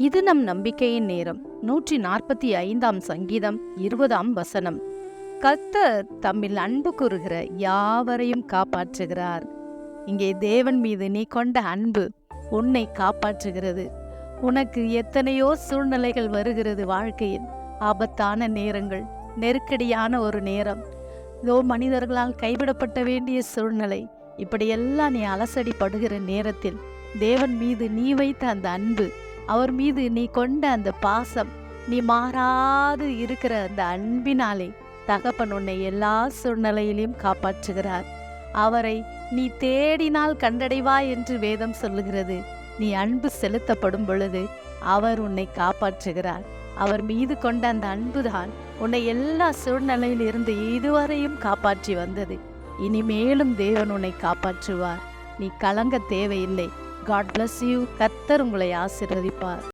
இது நம் நம்பிக்கையின் நேரம். 145 சங்கீதம் 20 கர்த்தர் தம்மில் அன்பு கூறுகிற யாவரையும் காப்பாற்றுகிறார். இங்கே தேவன் மீது நீ கொண்ட அன்பு உன்னை காப்பாற்றுகிறது. உனக்கு எத்தனையோ சூழ்நிலைகள் வருகிறது. வாழ்க்கையில் ஆபத்தான நேரங்கள், நெருக்கடியான ஒரு நேரம், இதோ மனிதர்களால் கைவிடப்பட்ட வேண்டிய சூழ்நிலை, இப்படியெல்லாம் நீ அலசடிப்படுகிற நேரத்தில் தேவன் மீது நீ வைத்த அந்த அன்பு, அவர் மீது நீ கொண்ட அந்த பாசம், நீ மாறாது இருக்கிற அந்த அன்பினாலே தகப்பன் உன்னை எல்லா சூழ்நிலையிலும் காப்பாற்றுகிறார். அவரை நீ தேடினால் கண்டடைவாய் என்று வேதம் சொல்லுகிறது. நீ அன்பு செலுத்தப்படும் பொழுது அவர் உன்னை காப்பாற்றுகிறார். அவர் மீது கொண்ட அந்த அன்புதான் உன்னை எல்லா சூழ்நிலையில் இருந்து இதுவரையும் காப்பாற்றி வந்தது. இனிமேலும் தேவன் உன்னை காப்பாற்றுவார். நீ கலங்க தேவையில்லை. God bless you. கர்த்தர் உங்களை ஆசீர்வதிப்பார்.